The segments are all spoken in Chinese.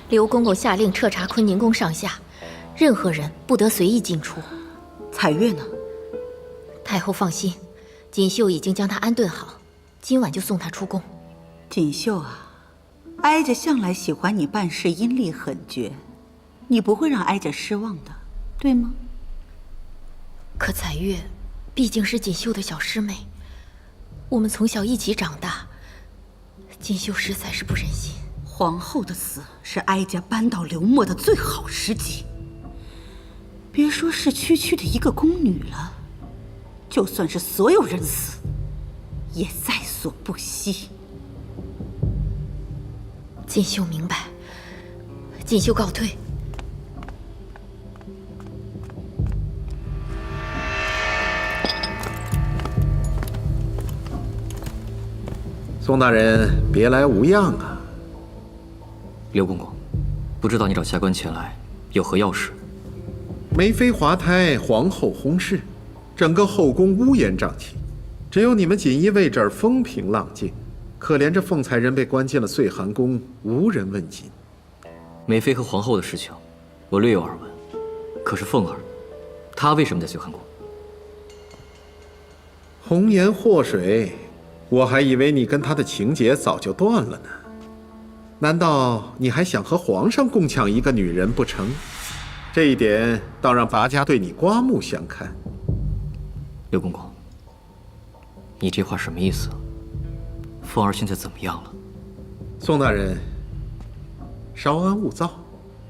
刘公公下令彻查坤宁宫上下，任何人不得随意进出。彩月呢？太后放心，锦绣已经将她安顿好，今晚就送她出宫。锦绣啊，哀家向来喜欢你办事阴厉狠绝，你不会让哀家失望的，对吗？可彩月毕竟是锦绣的小师妹，我们从小一起长大，锦绣实在是不忍心。皇后的死是哀家扳倒刘默的最好时机。别说是区区的一个宫女了，就算是所有人死，也在所不惜。锦绣明白，锦绣告退。宋大人别来无恙啊！刘公公，不知道你找下官前来有何要事？梅妃滑胎，皇后薨逝，整个后宫乌烟瘴气，只有你们锦衣卫这儿风平浪静。可怜这凤才人被关进了岁寒宫，无人问津。梅妃和皇后的事情，我略有耳闻。可是凤儿，她为什么在岁寒宫？红颜祸水，我还以为你跟她的情结早就断了呢。难道你还想和皇上共抢一个女人不成？这一点倒让拔家对你刮目相看。刘公公，你这话什么意思？凤儿现在怎么样了？宋大人，稍安勿躁。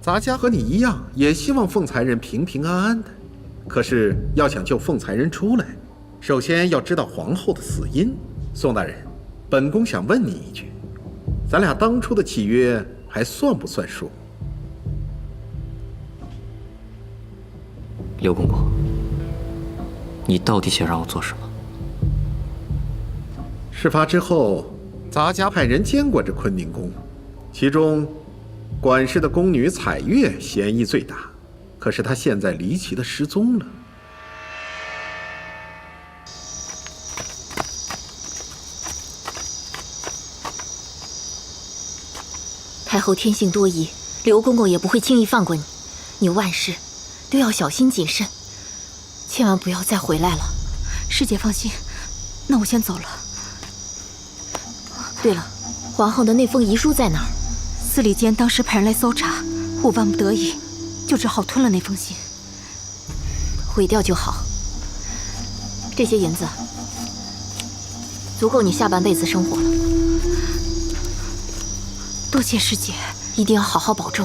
咱家和你一样，也希望凤才人平平安安的。可是要想救凤才人出来，首先要知道皇后的死因。宋大人，本宫想问你一句，咱俩当初的契约还算不算数？刘公公，你到底想让我做什么？事发之后，咱家派人监管着坤宁宫，其中管事的宫女彩月嫌疑最大。可是她现在离奇的失踪了。太后天性多疑，刘公公也不会轻易放过你。你万事都要小心谨慎，千万不要再回来了。师姐放心，那我先走了。对了，皇后的那封遗书在哪儿？司礼监当时派人来搜查，我万不得已，就只好吞了那封信。毁掉就好。这些银子足够你下半辈子生活了。多谢师姐，一定要好好保重。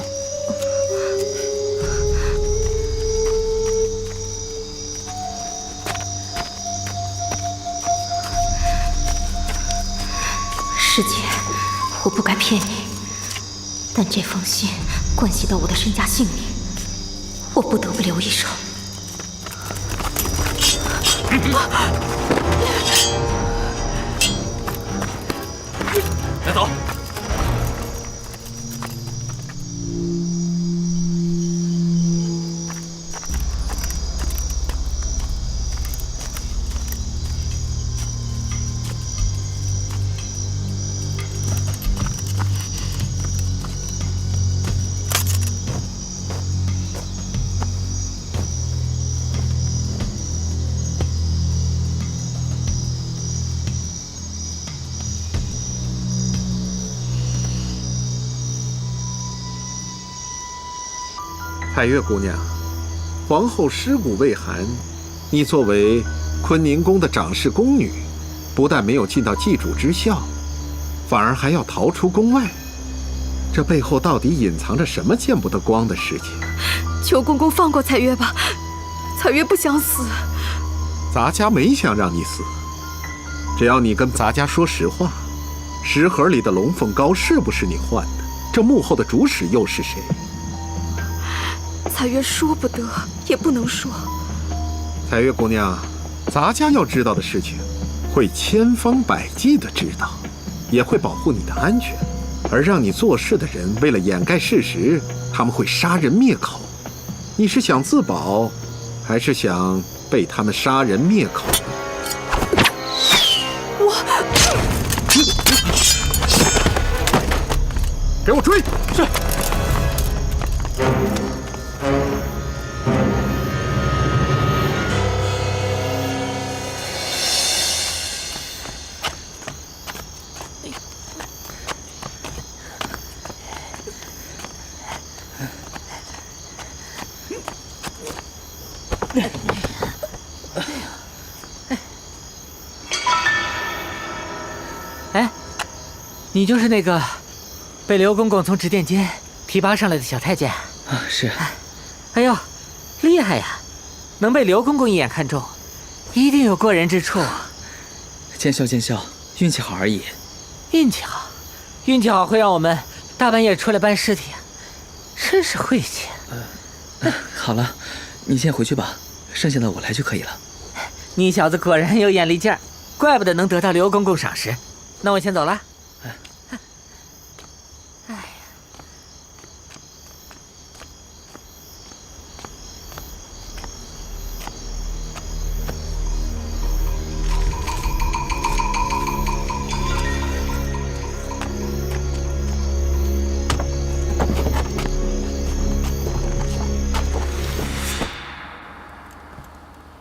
师姐，我不该骗你，但这封信关系到我的身家性命，我不得不留一手。来走。彩月姑娘，皇后尸骨未寒，你作为坤宁宫的掌事宫女，不但没有尽到祭主之孝，反而还要逃出宫外，这背后到底隐藏着什么见不得光的事情？求公公放过彩月吧，彩月不想死。咱家没想让你死，只要你跟咱家说实话，食盒里的龙凤糕是不是你换的？这幕后的主使又是谁？彩月说不得，也不能说。彩月姑娘，咱家要知道的事情，会千方百计的知道，也会保护你的安全。而让你做事的人，为了掩盖事实，他们会杀人灭口。你是想自保，还是想被他们杀人灭口？给我追！是。哎，你就是那个被刘公公从执殿间提拔上来的小太监？啊，是。哎呦，厉害呀！能被刘公公一眼看中，一定有过人之处。见笑见笑，运气好而已。运气好，运气好会让我们大半夜出来搬尸体，真是晦气。好了，你先回去吧，剩下的我来就可以了。你小子果然有眼力劲儿，怪不得能得到刘公公赏识。那我先走了。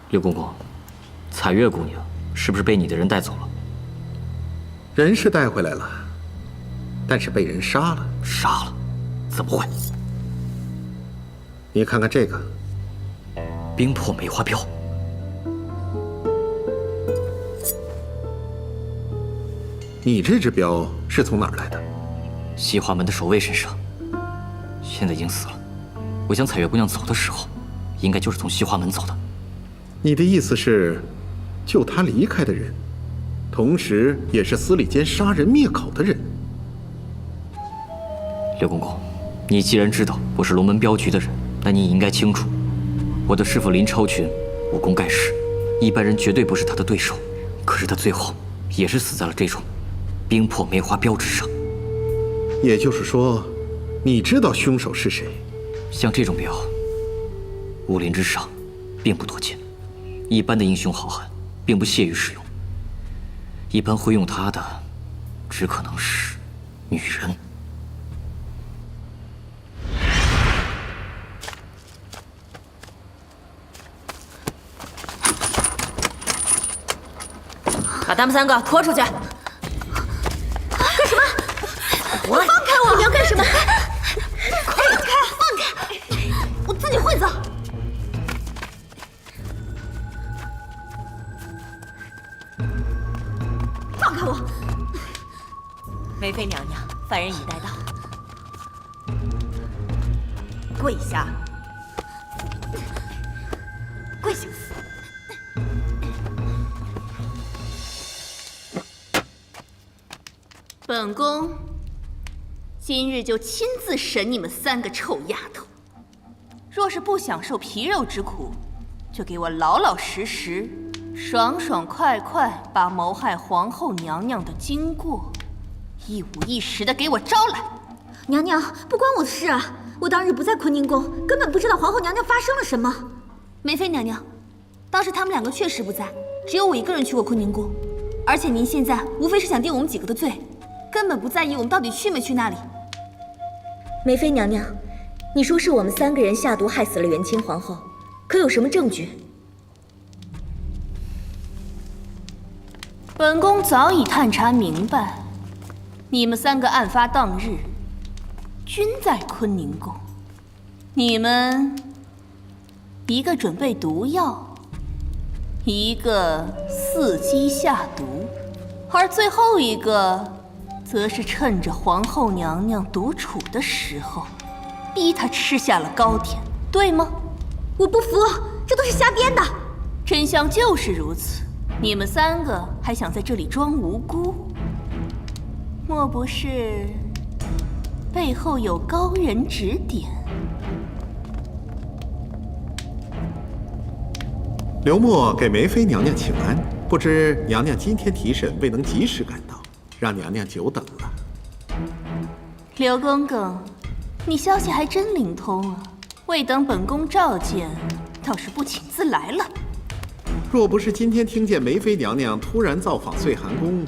刘公公，彩月姑娘是不是被你的人带走了？人是带回来了，但是被人杀了。杀了？怎么会？你看看这个，冰魄梅花镖。你这支镖是从哪儿来的？西华门的守卫身上，现在已经死了。我想彩月姑娘走的时候，应该就是从西华门走的。你的意思是，救他离开的人，同时也是司礼监杀人灭口的人？刘公公，你既然知道我是龙门镖局的人，那你应该清楚，我的师父林超群武功盖世，一般人绝对不是他的对手。可是他最后也是死在了这种冰魄梅花镖之上。也就是说，你知道凶手是谁？像这种镖，武林之上并不多见。一般的英雄好汉并不屑于使用，一般会用它的，只可能是女人。把他们3个拖出去！干什么？放开我！你要干什么？快点开！放开！我自己会走。放开我！梅妃娘娘，犯人已带到。跪下！跪下！本宫今日就亲自审你们3个臭丫头。若是不享受皮肉之苦，就给我老老实实、爽爽快快把谋害皇后娘娘的经过一五一十的给我招来。娘娘，不关我的事啊！我当日不在坤宁宫，根本不知道皇后娘娘发生了什么。梅妃娘娘，当时他们2个确实不在，只有我一个人去过坤宁宫。而且您现在无非是想定我们几个的罪，根本不在意我们到底去没去那里。梅妃娘娘，你说是我们3个人下毒害死了元清皇后，可有什么证据？本宫早已探查明白，你们3个案发当日均在坤宁宫。你们一个准备毒药，一个伺机下毒，而最后一个则是趁着皇后娘娘独处的时候，逼她吃下了糕点，对吗？我不服，这都是瞎编的。真相就是如此，你们3个还想在这里装无辜？莫不是背后有高人指点？刘默给梅妃娘娘请安，不知娘娘今天提审未能及时赶到，让娘娘久等了。刘公公，你消息还真灵通啊！未等本宫召见，倒是不请自来了。若不是今天听见梅妃娘娘突然造访岁寒宫，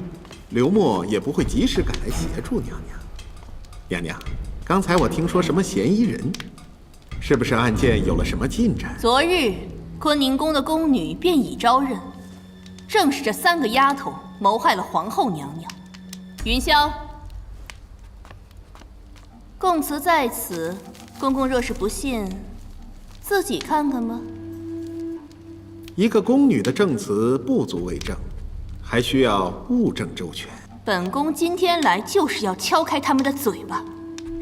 刘默也不会及时赶来协助娘娘。娘娘，刚才我听说什么嫌疑人，是不是案件有了什么进展？昨日坤宁宫的宫女便已招认，正是这3个丫头谋害了皇后娘娘。云霄，供词在此，公公若是不信，自己看看吧。一个宫女的证词不足为证，还需要物证周全。本宫今天来就是要敲开他们的嘴巴，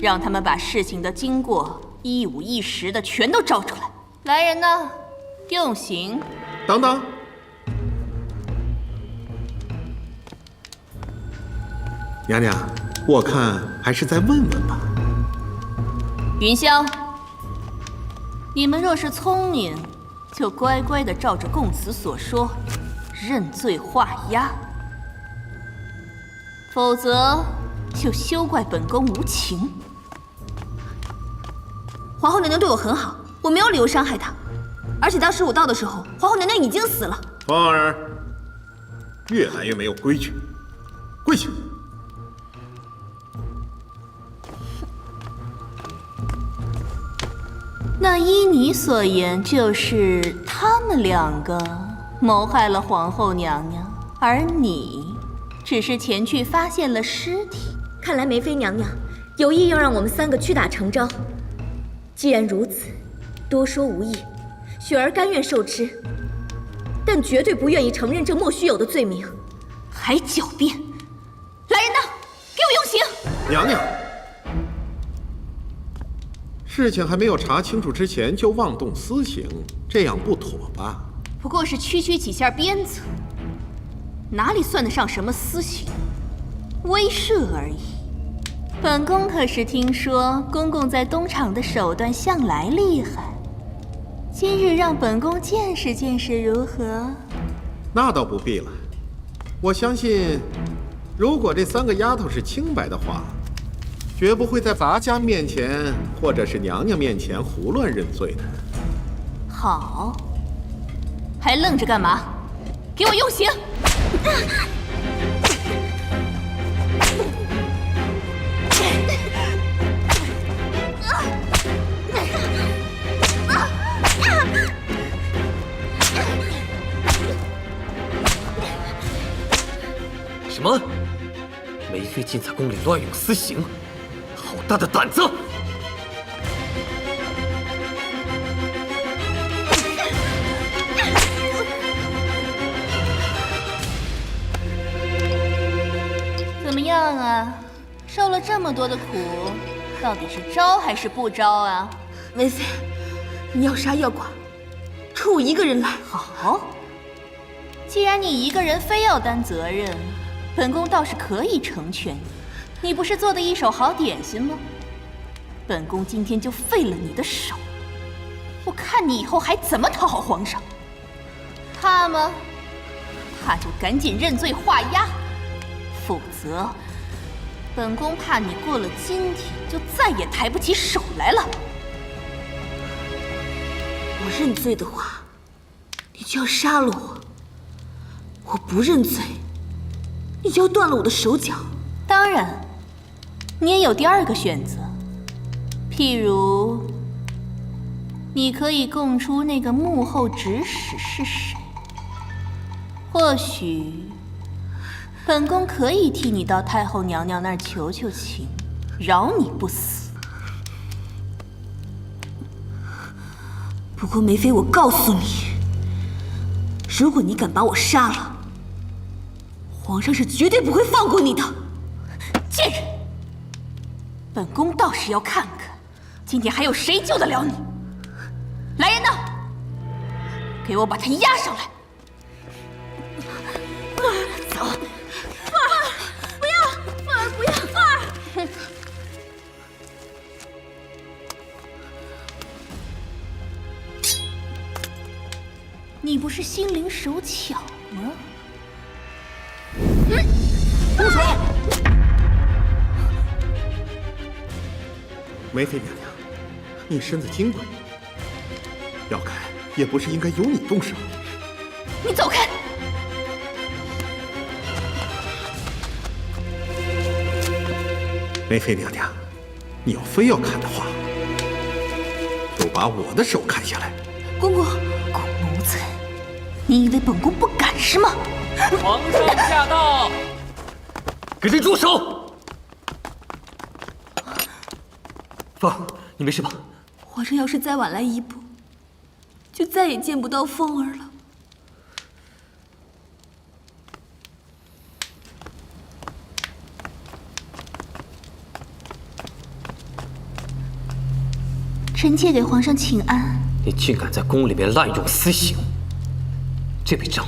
让他们把事情的经过一五一十的全都招出来。来人呐，用刑！等等，娘娘，我看还是再问问吧。云霄，你们若是聪明，就乖乖的照着供词所说，认罪画押；否则，就休怪本宫无情。皇后娘娘对我很好，我没有理由伤害她。而且当时我到的时候，皇后娘娘已经死了。凤儿，越来越没有规矩，跪下！那依你所言，就是他们两个谋害了皇后娘娘，而你只是前去发现了尸体。看来梅妃娘娘有意要让我们3个屈打成招。既然如此，多说无益，雪儿甘愿受之，但绝对不愿意承认这莫须有的罪名。还狡辩！来人呐，给我用刑！娘娘，事情还没有查清楚之前就妄动私刑，这样不妥吧？不过是区区几下鞭子，哪里算得上什么私刑？威慑而已。本宫可是听说公公在东厂的手段向来厉害，今日让本宫见识见识如何？那倒不必了，我相信，如果这3个丫头是清白的话，绝不会在咱家面前或者是娘娘面前胡乱认罪的。好，还愣着干嘛？给我用刑！什么？梅妃竟在宫里乱用私刑，好大的胆子！怎么样啊？受了这么多的苦，到底是招还是不招啊？梅妃，你要杀要剐，可我一个人来。好，既然你一个人非要担责任，本宫倒是可以成全你。你不是做的一手好点心吗？本宫今天就废了你的手，我看你以后还怎么讨好皇上。怕吗？怕就赶紧认罪画押，否则本宫怕你过了今天就再也抬不起手来了。我认罪的话，你就要杀了我；我不认罪，你就要断了我的手脚。当然，你也有第2个选择，譬如，你可以供出那个幕后指使是谁。或许，本宫可以替你到太后娘娘那儿求求情，饶你不死。不过梅妃，我告诉你，如果你敢把我杀了，皇上是绝对不会放过你的。贱人！本宫倒是要看看，今天还有谁救得了你。来人呐，给我把他押上来！走。凤儿，不要！凤儿，不要！凤儿！哼。你不是心灵手巧吗？住手！梅妃娘娘，你身子金贵，要开也不是应该由你动手。你走开！梅妃娘娘，你要非要砍的话，就把我的手砍下来。公公，狗奴才，你以为本宫不敢是吗？皇上驾到！给朕住手！凤儿，你没事吧？皇上要是再晚来一步，就再也见不到凤儿了。臣妾给皇上请安。你竟敢在宫里面滥用私刑，这笔账，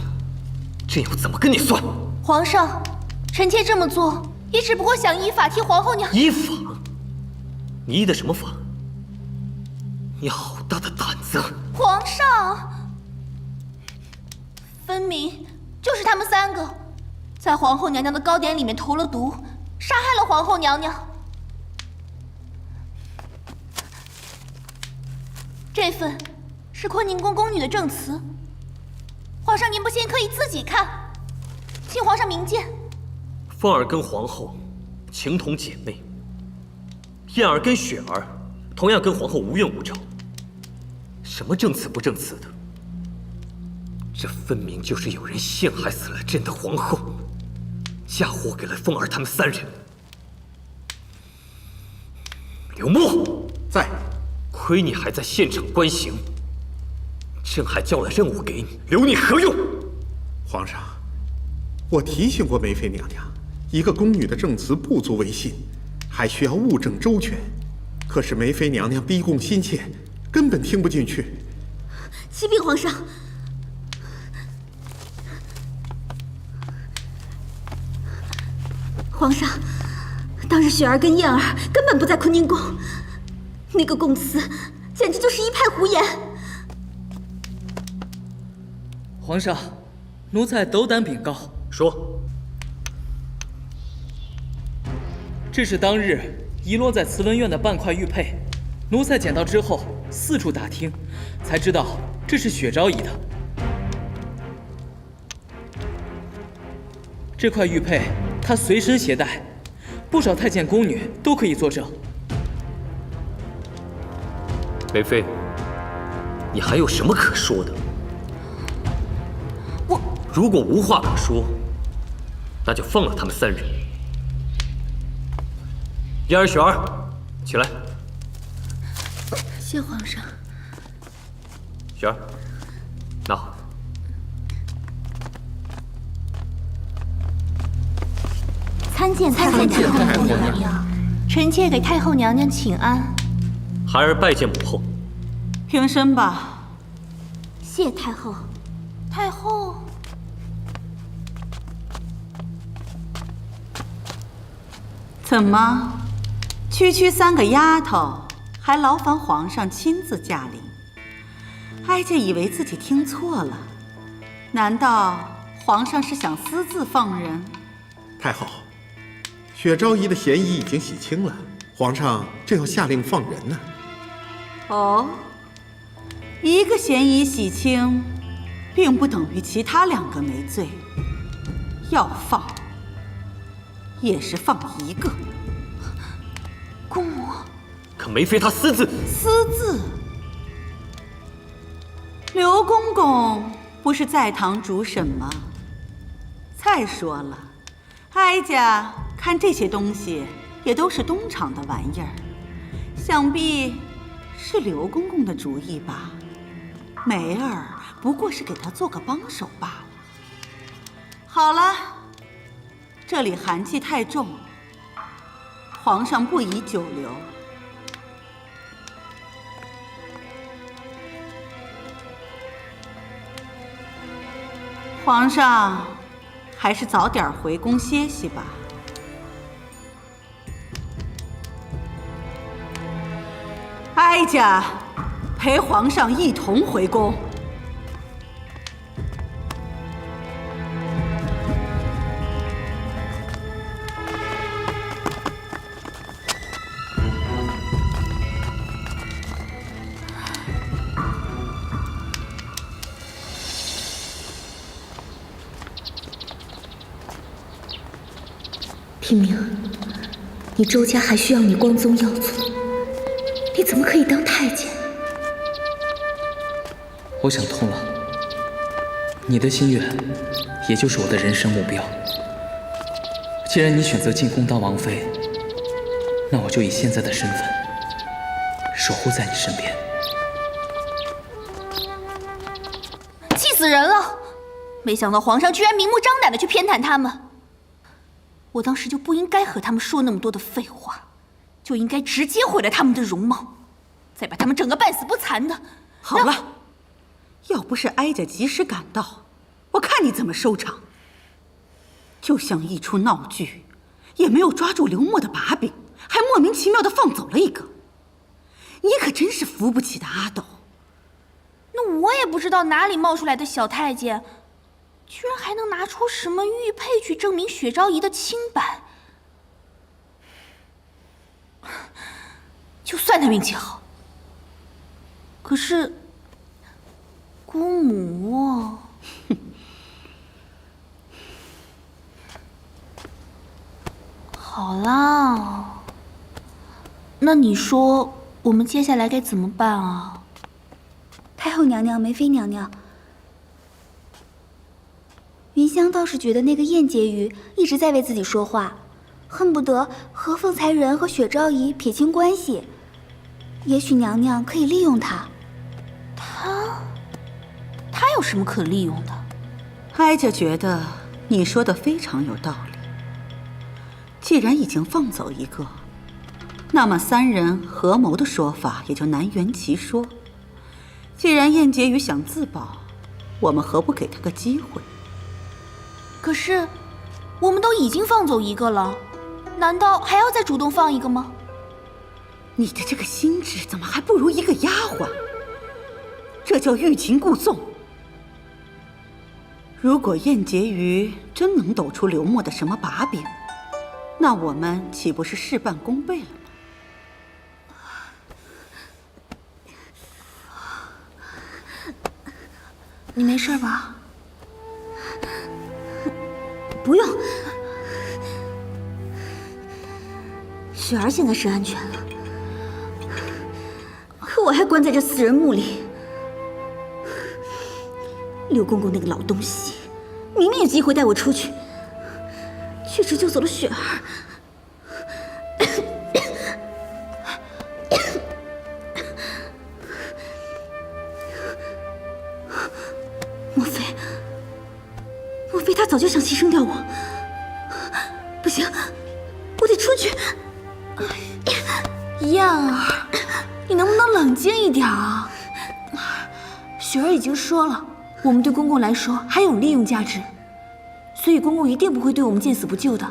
朕又怎么跟你算？皇上，臣妾这么做也只不过想依法替皇后娘。依法？你依的什么法？你好大的胆子！皇上，分明就是他们3个，在皇后娘娘的糕点里面投了毒，杀害了皇后娘娘。这份是坤宁宫宫女的证词，皇上您不信可以自己看，请皇上明鉴。凤儿跟皇后情同姐妹，燕儿跟雪儿同样跟皇后无怨无仇，什么证词不证词的？这分明就是有人陷害死了朕的皇后，嫁祸给了凤儿他们3人。刘默在。亏你还在现场观刑，朕还交了任务给你，留你何用？皇上，我提醒过梅妃娘娘，一个宫女的证词不足为信，还需要物证周全。可是梅妃娘娘逼供心切，根本听不进去。启禀皇上，皇上，当日雪儿跟燕儿根本不在坤宁宫。那个供词简直就是一派胡言！皇上，奴才斗胆禀告，说，这是当日遗落在慈文院的半块玉佩，奴才捡到之后四处打听，才知道这是雪昭仪的。这块玉佩她随身携带，不少太监宫女都可以作证。梅妃，你还有什么可说的？如果无话可说，那就放了他们3人。燕儿、雪儿，起来。谢皇上。雪儿，拿好。参见太后娘娘，臣妾给太后娘娘请安。孩儿拜见母后。平身吧。谢太后。太后，怎么，区区3个丫头，还劳烦皇上亲自驾临？哀家以为自己听错了，难道皇上是想私自放人？太后，雪昭仪的嫌疑已经洗清了，皇上正要下令放人呢。哦，一个嫌疑洗清，并不等于其他2个没罪。要放，也是放1个。姑母，可梅妃她私自……私自？刘公公不是在堂主审吗？再说了，哀家看这些东西也都是东厂的玩意儿，想必是刘公公的主意吧？梅儿不过是给他做个帮手罢了。好了，这里寒气太重，皇上不宜久留。皇上，还是早点回宫歇息吧。哀家陪皇上一同回宫。平明，你周家还需要你光宗耀祖，你怎么可以当太监？我想通了，你的心愿，也就是我的人生目标。既然你选择进宫当王妃，那我就以现在的身份，守护在你身边。气死人了！没想到皇上居然明目张胆的去偏袒他们。我当时就不应该和他们说那么多的废话，就应该直接毁了他们的容貌。再把他们整个半死不残的。好了，要不是哀家及时赶到，我看你怎么收场。就像一出闹剧，也没有抓住刘墨的把柄，还莫名其妙的放走了一个。你可真是扶不起的阿斗。那我也不知道哪里冒出来的小太监，居然还能拿出什么玉佩去证明雪昭仪的清白。就算他运气好，可是姑母，好啦，那你说我们接下来该怎么办啊？太后娘娘、梅妃娘娘，云香倒是觉得那个燕婕妤一直在为自己说话，恨不得和凤才人和雪昭仪撇清关系。也许娘娘可以利用她。她有什么可利用的？哀家觉得你说的非常有道理。既然已经放走一个，那么三人合谋的说法也就难圆其说。既然燕婕妤想自保，我们何不给她个机会？可是，我们都已经放走一个了，难道还要再主动放一个吗？你的这个心智怎么还不如一个丫鬟？这叫欲擒故纵。如果燕婕妤真能抖出刘墨的什么把柄，那我们岂不是事半功倍了吗？你没事吧？不用，雪儿现在是安全了，可我还关在这4人墓里。刘公公那个老东西，明明有机会带我出去，却只救走了雪儿。莫非他早就想牺牲掉我？不行，我得出去。燕儿，你能不能冷静一点啊？雪儿已经说了，我们对公公来说还有利用价值，所以公公一定不会对我们见死不救的。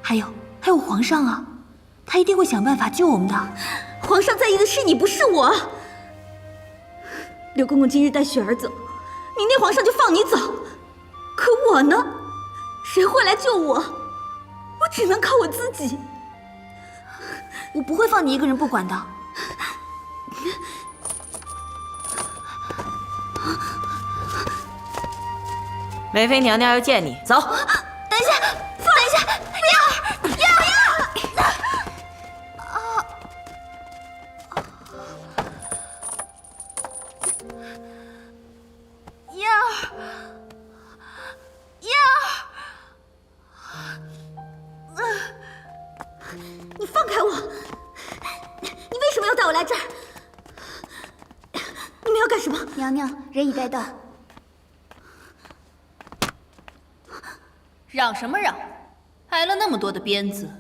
还有皇上啊，他一定会想办法救我们的。皇上在意的是你，不是我。刘公公今日带雪儿走，明天皇上就放你走。可我呢？谁会来救我？我只能靠我自己。我不会放你一个人不管的。梅妃娘娘要见你，走。等一下，等一下，燕儿，你放开我！你为什么要带我来这儿？你们要干什么？娘娘，人已带到。嚷什么嚷？挨了那么多的鞭子，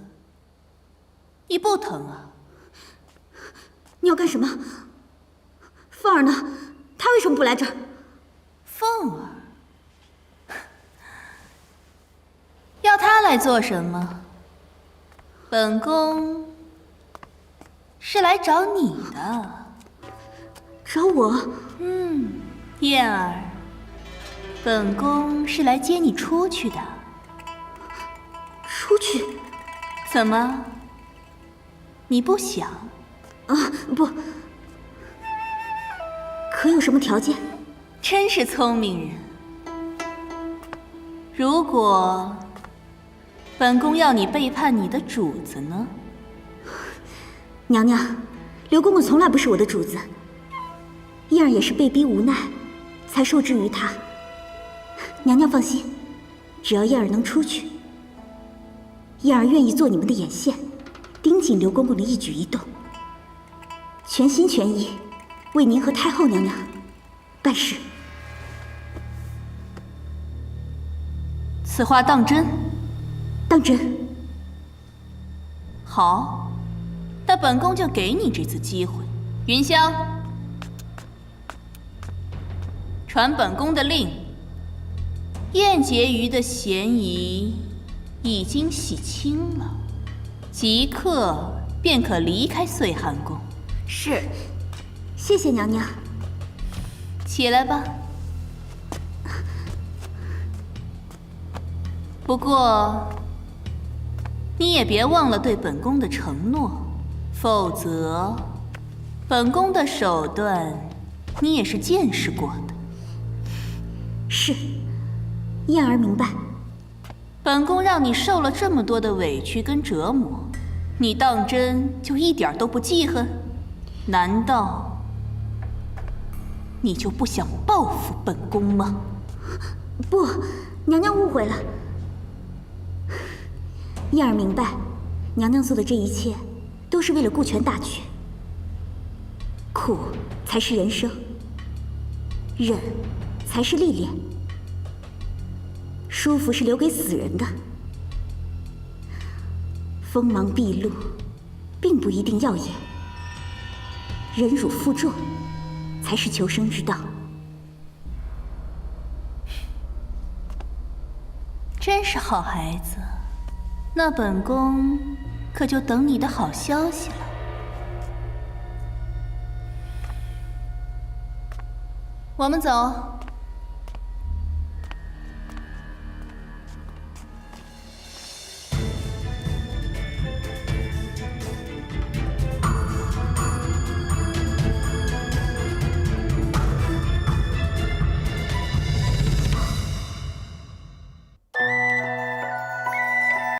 你不疼啊？你要干什么？凤儿呢？她为什么不来这儿？凤儿，要她来做什么？本宫是来找你的。找我？燕儿，本宫是来接你出去的。出去？怎么？你不想？啊，不。可有什么条件？真是聪明人。如果本宫要你背叛你的主子呢？娘娘，刘公公从来不是我的主子，燕儿也是被逼无奈，才受制于他。娘娘放心，只要燕儿能出去，燕儿愿意做你们的眼线，盯紧刘公公的一举一动，全心全意为您和太后娘娘办事。此话当真？当真。好，那本宫就给你这次机会。云香，传本宫的令，燕婕妤的嫌疑已经洗清了，即刻便可离开岁寒宫。是，谢谢娘娘。起来吧。不过，你也别忘了对本宫的承诺，否则，本宫的手段你也是见识过的。是，燕儿明白。本宫让你受了这么多的委屈跟折磨，你当真就一点都不记恨？难道你就不想报复本宫吗？不，娘娘误会了。燕儿明白，娘娘做的这一切都是为了顾全大局。苦才是人生，忍才是历练，舒服是留给死人的。锋芒毕露，并不一定耀眼，忍辱负重才是求生之道。真是好孩子，那本宫可就等你的好消息了。我们走。